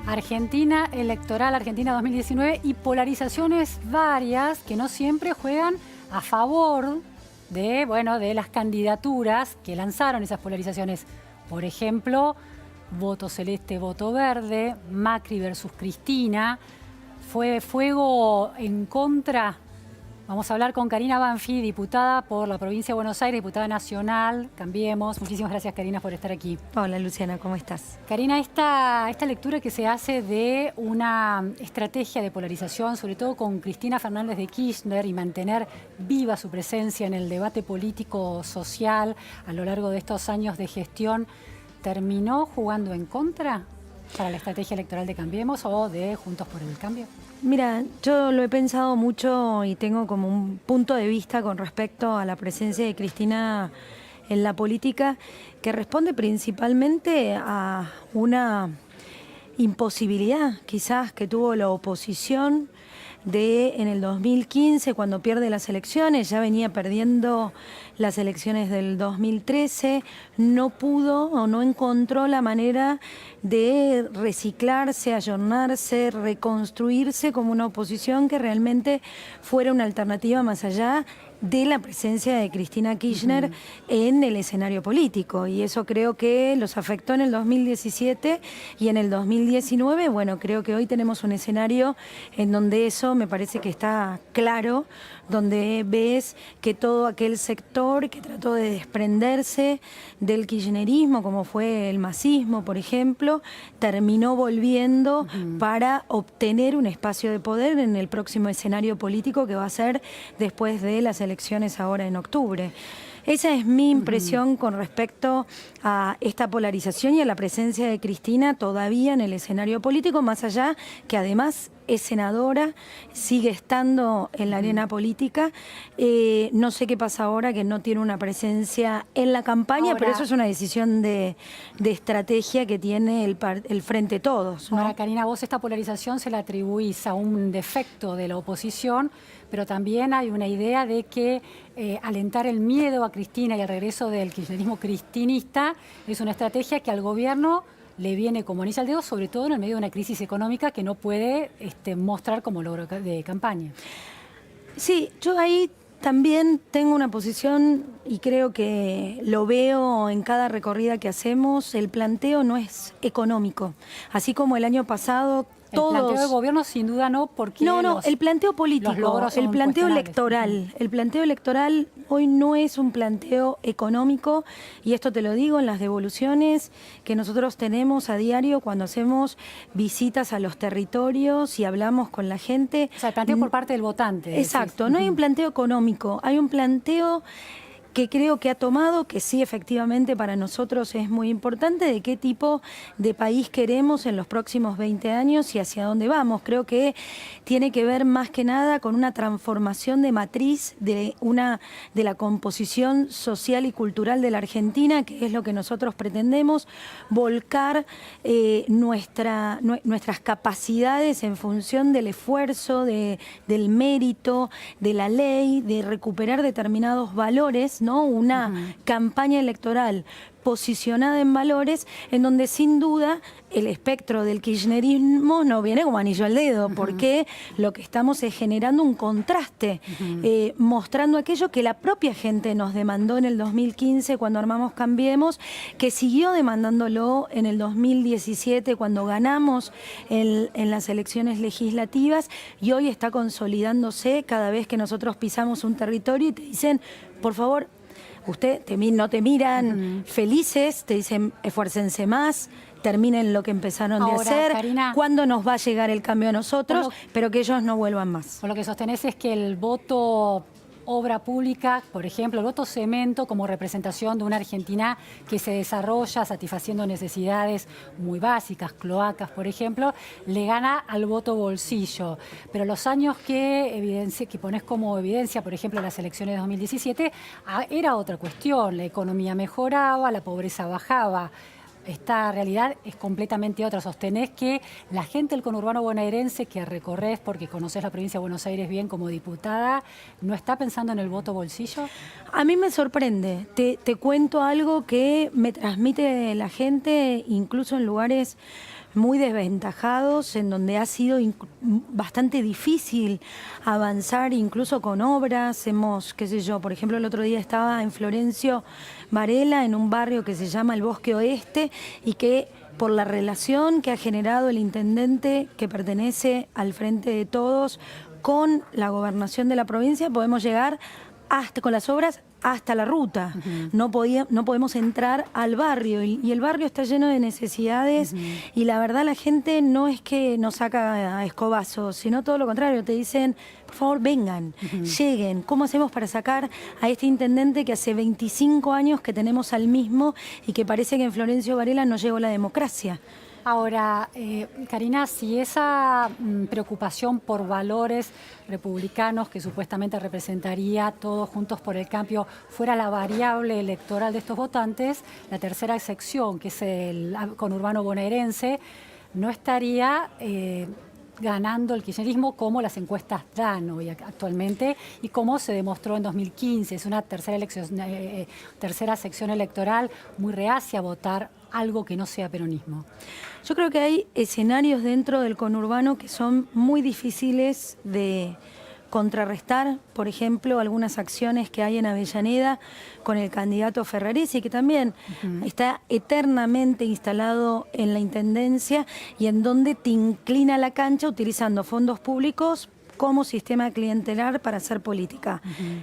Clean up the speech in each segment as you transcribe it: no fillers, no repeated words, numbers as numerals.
Argentina electoral, Argentina 2019 y polarizaciones varias que no siempre juegan a favor de, bueno, de las candidaturas que lanzaron esas polarizaciones. Por ejemplo, voto celeste, voto verde, Macri versus Cristina. Fue fuego en contra. Vamos a hablar con Karina Banfi, diputada por la provincia de Buenos Aires, diputada nacional. Cambiemos. Muchísimas gracias, Karina, por estar aquí. Hola, Luciana, ¿cómo estás? Karina, esta lectura que se hace de una estrategia de polarización, sobre todo con Cristina Fernández de Kirchner, y mantener viva su presencia en el debate político-social a lo largo de estos años de gestión, ¿terminó jugando en contra para la estrategia electoral de Cambiemos o de Juntos por el Cambio? Mira, yo lo he pensado mucho y tengo como un punto de vista con respecto a la presencia de Cristina en la política que responde principalmente a una imposibilidad quizás que tuvo la oposición en el 2015, cuando pierde las elecciones. Ya venía perdiendo las elecciones del 2013, no pudo o no encontró la manera de reciclarse, ayornarse, reconstruirse como una oposición que realmente fuera una alternativa más allá de la presencia de Cristina Kirchner en el escenario político. Y eso creo que los afectó en el 2017 y en el 2019. Bueno, creo que hoy tenemos un escenario en donde eso me parece que está claro, donde ves que todo aquel sector que trató de desprenderse del kirchnerismo, como fue el masismo, por ejemplo, terminó volviendo para obtener un espacio de poder en el próximo escenario político que va a ser después de las elecciones ahora en octubre. Esa es mi impresión con respecto a esta polarización y a la presencia de Cristina todavía en el escenario político, más allá que además es senadora, sigue estando en la arena política. No sé qué pasa ahora, que no tiene una presencia en la campaña, pero eso es una decisión de estrategia que tiene el Frente Todos, ¿no? Ahora, Karina, vos esta polarización se la atribuís a un defecto de la oposición, pero también hay una idea de que alentar el miedo a Cristina y el regreso del kirchnerismo cristinista es una estrategia que al gobierno le viene como anillo al dedo, sobre todo en el medio de una crisis económica que no puede mostrar como logro de campaña. Sí, yo ahí también tengo una posición y creo que lo veo en cada recorrida que hacemos. El planteo no es económico, así como el año pasado todos... El planteo del gobierno sin duda no, porque No, el planteo político, el planteo electoral. El planteo electoral hoy no es un planteo económico, y esto te lo digo en las devoluciones que nosotros tenemos a diario cuando hacemos visitas a los territorios y hablamos con la gente. O sea, el planteo por parte del votante. Exacto, no hay un planteo económico, hay un planteo que creo que ha tomado, que sí, efectivamente para nosotros es muy importante, de qué tipo de país queremos en los próximos 20 años y hacia dónde vamos. Creo que tiene que ver más que nada con una transformación de matriz de la composición social y cultural de la Argentina, que es lo que nosotros pretendemos, volcar nuestras capacidades en función del esfuerzo, del mérito, de la ley, de recuperar determinados valores, ¿no? Una campaña electoral posicionada en valores, en donde sin duda el espectro del kirchnerismo no viene como anillo al dedo, porque lo que estamos es generando un contraste, mostrando aquello que la propia gente nos demandó en el 2015 cuando armamos Cambiemos, que siguió demandándolo en el 2017 cuando ganamos en las elecciones legislativas, y hoy está consolidándose cada vez que nosotros pisamos un territorio y te dicen, por favor, no te miran felices, te dicen esfuércense más, terminen lo que empezaron de hacer, Karina, cuándo nos va a llegar el cambio a nosotros, pero que ellos no vuelvan más. Por lo que sostenés es que el voto obra pública, por ejemplo, el voto cemento como representación de una Argentina que se desarrolla satisfaciendo necesidades muy básicas, cloacas, por ejemplo, le gana al voto bolsillo. Pero los años que pones como evidencia, por ejemplo, las elecciones de 2017, era otra cuestión. La economía mejoraba, la pobreza bajaba. esta realidad es completamente otra. Sostenés que la gente del conurbano bonaerense que recorres porque conocés la provincia de Buenos Aires bien como diputada, ¿no está pensando en el voto bolsillo? A mí me sorprende. Te cuento algo que me transmite la gente, incluso en lugares muy desventajados, en donde ha sido bastante difícil avanzar, incluso con obras. Qué sé yo, por ejemplo, el otro día estaba en Florencio Varela, en un barrio que se llama el Bosque Oeste, y que por la relación que ha generado el intendente que pertenece al Frente de Todos con la gobernación de la provincia, podemos llegar hasta con las obras hasta la ruta. No podemos entrar al barrio y el barrio está lleno de necesidades y la verdad la gente no es que nos saca a escobazos, sino todo lo contrario, te dicen, por favor vengan, lleguen, ¿cómo hacemos para sacar a este intendente que hace 25 años que tenemos al mismo y que parece que en Florencio Varela no llegó la democracia? Ahora, Karina, si esa preocupación por valores republicanos que supuestamente representaría Todos Juntos por el Cambio fuera la variable electoral de estos votantes, la tercera sección, que es el conurbano bonaerense, no estaría ganando el kirchnerismo como las encuestas dan hoy actualmente y como se demostró en 2015. Es una tercera sección electoral muy reacia a votar algo que no sea peronismo. Yo creo que hay escenarios dentro del conurbano que son muy difíciles de contrarrestar, por ejemplo, algunas acciones que hay en Avellaneda con el candidato Ferraresi, que también está eternamente instalado en la intendencia y en donde te inclina la cancha utilizando fondos públicos como sistema clientelar para hacer política.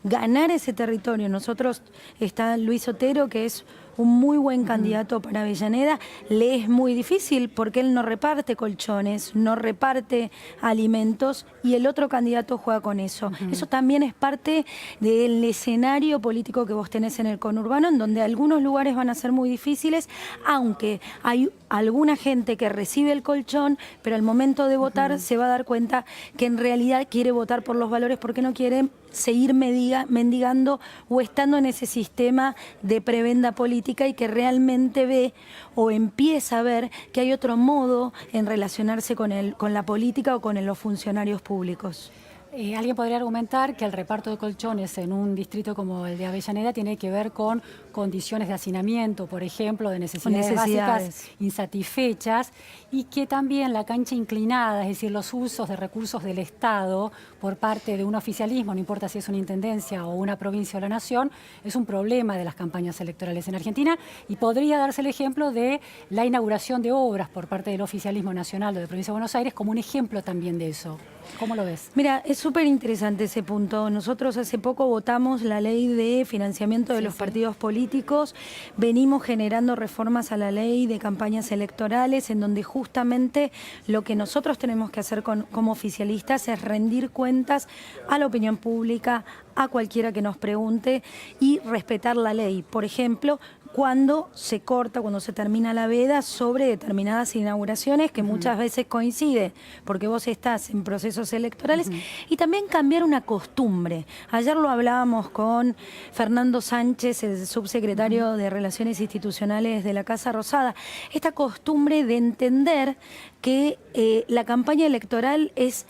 Ganar ese territorio. Nosotros, está Luis Otero, que es un muy buen candidato para Avellaneda, le es muy difícil porque él no reparte colchones, no reparte alimentos y el otro candidato juega con eso. Eso también es parte del escenario político que vos tenés en el conurbano, en donde algunos lugares van a ser muy difíciles, aunque hay alguna gente que recibe el colchón, pero al momento de votar se va a dar cuenta que en realidad quiere votar por los valores porque no quiere seguir mendigando o estando en ese sistema de prebenda política y que realmente ve o empieza a ver que hay otro modo en relacionarse con la política o con los funcionarios públicos. Alguien podría argumentar que el reparto de colchones en un distrito como el de Avellaneda tiene que ver con condiciones de hacinamiento, por ejemplo, de necesidades básicas insatisfechas, y que también la cancha inclinada, es decir, los usos de recursos del Estado por parte de un oficialismo, no importa si es una intendencia o una provincia o la nación, es un problema de las campañas electorales en Argentina, y podría darse el ejemplo de la inauguración de obras por parte del oficialismo nacional o de Provincia de Buenos Aires como un ejemplo también de eso. ¿Cómo lo ves? Mira, es súper interesante ese punto. Nosotros hace poco votamos la ley de financiamiento de los partidos políticos. Venimos generando reformas a la ley de campañas electorales en donde justamente lo que nosotros tenemos que hacer como oficialistas es rendir cuentas a la opinión pública, a cualquiera que nos pregunte y respetar la ley. Por ejemplo, cuando se corta, cuando se termina la veda sobre determinadas inauguraciones que muchas veces coincide, porque vos estás en procesos electorales, y también cambiar una costumbre. Ayer lo hablábamos con Fernando Sánchez, el subsecretario de Relaciones Institucionales de la Casa Rosada, esta costumbre de entender que la campaña electoral es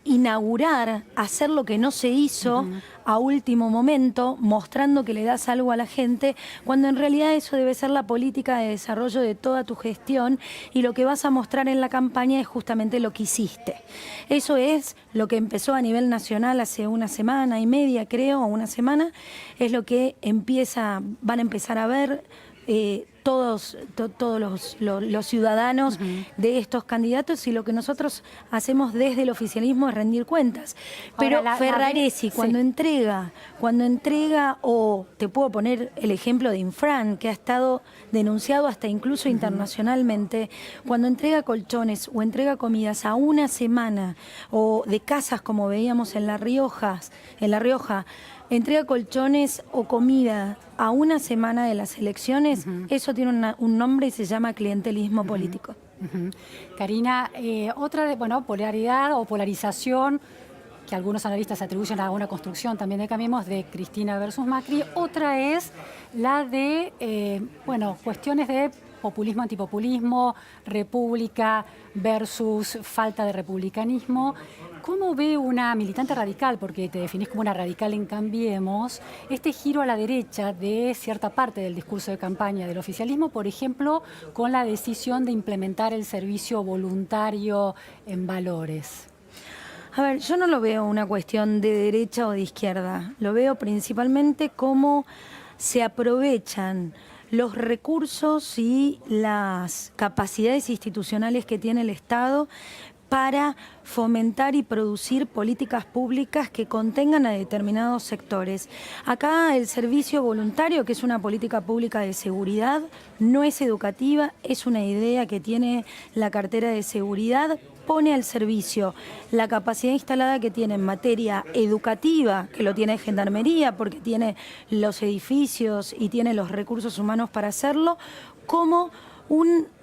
inaugurar, hacer lo que no se hizo a último momento, mostrando que le das algo a la gente, cuando en realidad eso debe ser la política de desarrollo de toda tu gestión y lo que vas a mostrar en la campaña es justamente lo que hiciste. Eso es lo que empezó a nivel nacional hace una semana y media, creo, o una semana, es lo que van a empezar a ver todos los ciudadanos de estos candidatos, y lo que nosotros hacemos desde el oficialismo es rendir cuentas. Pero Ferraresi, cuando entrega, o te puedo poner el ejemplo de Infran, que ha estado denunciado hasta incluso internacionalmente, cuando entrega colchones o entrega comidas a una semana, o de casas como veíamos en La Rioja, entrega colchones o comida a una semana de las elecciones, eso tiene un nombre y se llama clientelismo político. Karina, otra polaridad o polarización que algunos analistas atribuyen a una construcción también de Cambiemos de Cristina versus Macri, otra es la de cuestiones de populismo, antipopulismo, república versus falta de republicanismo. ¿Cómo ve una militante radical, porque te definís como una radical en Cambiemos, este giro a la derecha de cierta parte del discurso de campaña del oficialismo, por ejemplo, con la decisión de implementar el servicio voluntario en valores? A ver, yo no lo veo una cuestión de derecha o de izquierda, lo veo principalmente como se aprovechan los recursos y las capacidades institucionales que tiene el Estado para fomentar y producir políticas públicas que contengan a determinados sectores. Acá el servicio voluntario, que es una política pública de seguridad, no es educativa, es una idea que tiene la cartera de seguridad, pone al servicio la capacidad instalada que tiene en materia educativa, que lo tiene Gendarmería, porque tiene los edificios y tiene los recursos humanos para hacerlo, como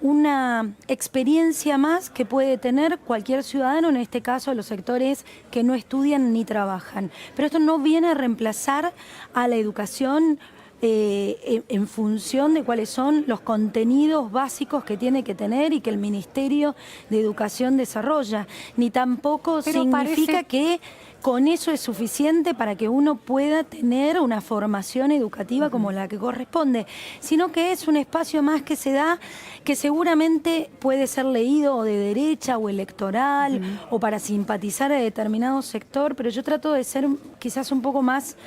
una experiencia más que puede tener cualquier ciudadano, en este caso los sectores que no estudian ni trabajan. Pero esto no viene a reemplazar a la educación en función de cuáles son los contenidos básicos que tiene que tener y que el Ministerio de Educación desarrolla, ni tampoco significa que con eso es suficiente para que uno pueda tener una formación educativa como la que corresponde, sino que es un espacio más que se da, que seguramente puede ser leído o de derecha o electoral o para simpatizar a determinado sector, pero yo trato de ser quizás un poco más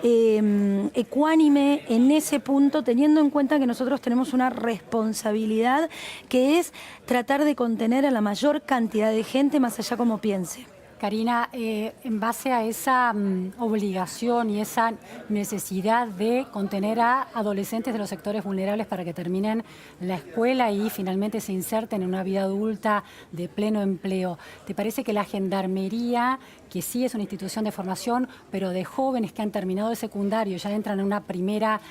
ecuánime en ese punto, teniendo en cuenta que nosotros tenemos una responsabilidad que es tratar de contener a la mayor cantidad de gente más allá como piense. Karina, en base a esa obligación y esa necesidad de contener a adolescentes de los sectores vulnerables para que terminen la escuela y finalmente se inserten en una vida adulta de pleno empleo, ¿te parece que la Gendarmería, que sí es una institución de formación, pero de jóvenes que han terminado el secundario, ya entran en una primera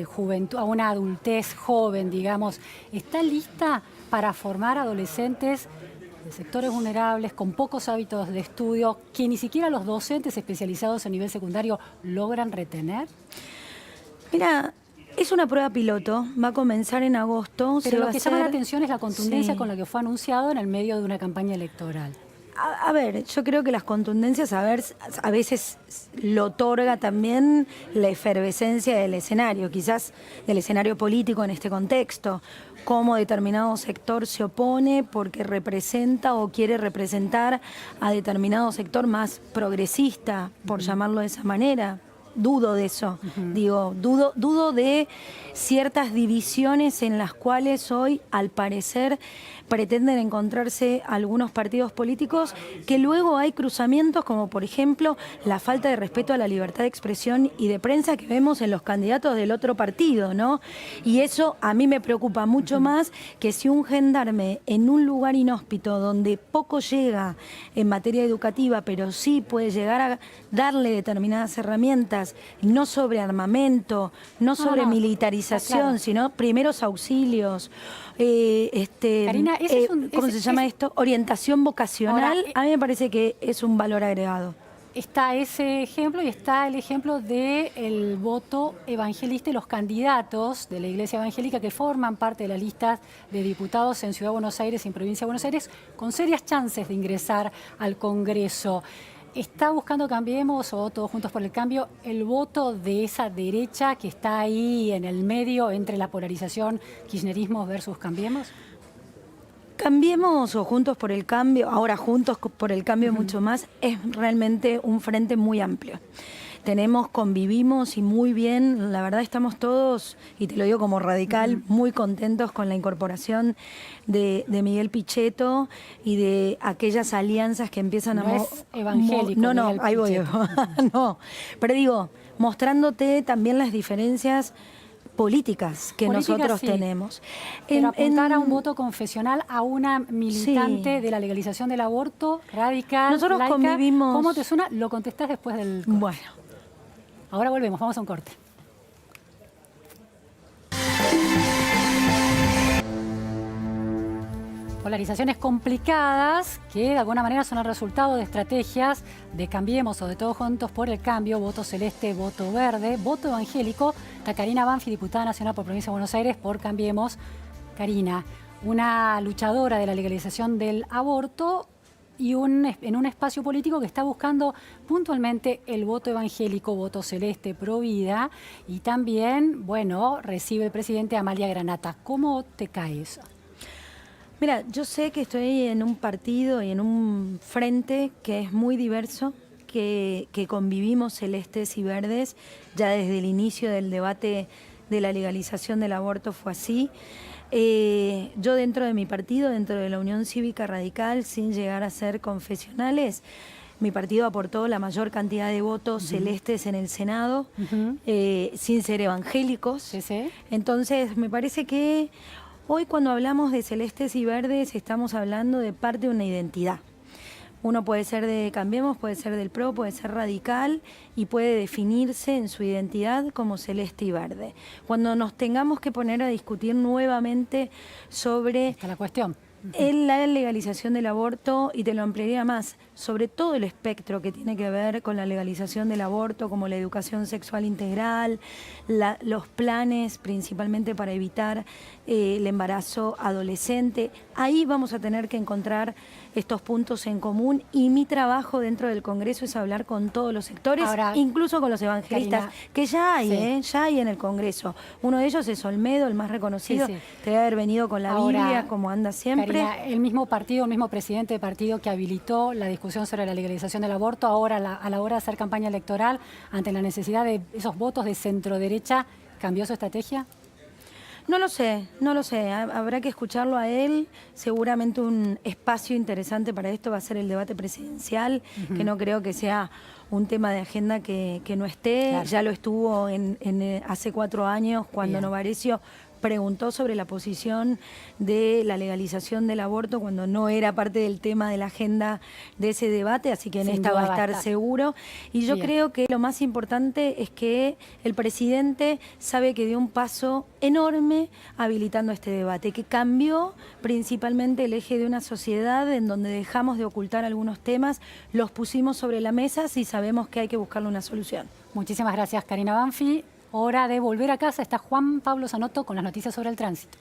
juventud, a una adultez joven, digamos, está lista para formar adolescentes de sectores vulnerables, con pocos hábitos de estudio, que ni siquiera los docentes especializados a nivel secundario logran retener? Mira, es una prueba piloto, va a comenzar en agosto. Pero lo que llama la atención es la contundencia con la que fue anunciado en el medio de una campaña electoral. A ver, yo creo que las contundencias a veces lo otorga también la efervescencia del escenario, quizás del escenario político en este contexto, cómo determinado sector se opone porque representa o quiere representar a determinado sector más progresista, por llamarlo de esa manera. Dudo de eso, digo, dudo de ciertas divisiones en las cuales hoy, al parecer, pretenden encontrarse algunos partidos políticos, que luego hay cruzamientos como, por ejemplo, la falta de respeto a la libertad de expresión y de prensa que vemos en los candidatos del otro partido, ¿no? Y eso a mí me preocupa mucho más que si un gendarme en un lugar inhóspito donde poco llega en materia educativa, pero sí puede llegar a darle determinadas herramientas, no sobre armamento, no sobre militarización, sino primeros auxilios, Karina, ¿cómo se llama esto? Orientación vocacional. Ahora, a mí me parece que es un valor agregado. Está ese ejemplo y está el ejemplo del voto evangelista y los candidatos de la Iglesia Evangélica que forman parte de las listas de diputados en Ciudad de Buenos Aires y en Provincia de Buenos Aires con serias chances de ingresar al Congreso. ¿Está buscando Cambiemos o Todos Juntos por el Cambio el voto de esa derecha que está ahí en el medio entre la polarización kirchnerismo versus Cambiemos? Cambiemos o Juntos por el Cambio, ahora Juntos por el Cambio mucho más, es realmente un frente muy amplio. Convivimos y muy bien, la verdad estamos todos, y te lo digo como radical, muy contentos con la incorporación de Miguel Pichetto y de aquellas alianzas que empiezan a... No es evangélico. No, ahí voy. No, pero digo, mostrándote también las diferencias políticas que nosotros tenemos. Pero apuntar a un voto confesional a una militante de la legalización del aborto, radical, nosotros laica, convivimos... ¿cómo te suena? Lo contestás después del corte. Bueno. Ahora volvemos, vamos a un corte. Polarizaciones complicadas que de alguna manera son el resultado de estrategias de Cambiemos o de Todos Juntos por el Cambio, voto celeste, voto verde, voto evangélico. Está Karina Banfi, diputada nacional por Provincia de Buenos Aires por Cambiemos. Karina, una luchadora de la legalización del aborto y en un espacio político que está buscando puntualmente el voto evangélico, voto celeste, pro vida, y también, bueno, recibe el presidente Amalia Granata. ¿Cómo te cae eso? Mira, yo sé que estoy en un partido y en un frente que es muy diverso, que convivimos celestes y verdes, ya desde el inicio del debate de la legalización del aborto fue así. Yo dentro de mi partido, dentro de la Unión Cívica Radical, sin llegar a ser confesionales, mi partido aportó la mayor cantidad de votos celestes en el Senado, sin ser evangélicos. Sí, sí. Entonces, me parece que hoy cuando hablamos de celestes y verdes estamos hablando de parte de una identidad. Uno puede ser de Cambiemos, puede ser del PRO, puede ser radical y puede definirse en su identidad como celeste y verde. Cuando nos tengamos que poner a discutir nuevamente sobre Está la cuestión. la legalización del aborto, y te lo ampliaría más, sobre todo el espectro que tiene que ver con la legalización del aborto, como la educación sexual integral, los planes principalmente para evitar el embarazo adolescente. Ahí vamos a tener que encontrar estos puntos en común, y mi trabajo dentro del Congreso es hablar con todos los sectores, Ahora, incluso con los evangelistas, Karina, que ya hay, sí. ya hay en el Congreso. Uno de ellos es Olmedo, el más reconocido, Sí, sí. que debe haber venido con la Ahora, Biblia, como anda siempre. Karina, el mismo partido, el mismo presidente de partido que habilitó la discusión sobre la legalización del aborto, ahora a la hora de hacer campaña electoral, ante la necesidad de esos votos de centro-derecha, ¿cambió su estrategia? No lo sé, no lo sé. Habrá que escucharlo a él. Seguramente un espacio interesante para esto va a ser el debate presidencial, que no creo que sea un tema de agenda que no esté. Claro. Ya lo estuvo hace 4 años cuando Bien. Novarecio preguntó sobre la posición de la legalización del aborto cuando no era parte del tema de la agenda de ese debate, así que en Sin esta duda va a estar seguro. Y yo Bien. creo que lo más importante es que el presidente sabe que dio un paso enorme habilitando este debate, que cambió principalmente el eje de una sociedad en donde dejamos de ocultar algunos temas, los pusimos sobre la mesa y sabemos que hay que buscarle una solución. Muchísimas gracias, Karina Banfi. Hora de volver a casa. Está Juan Pablo Zanotto con las noticias sobre el tránsito.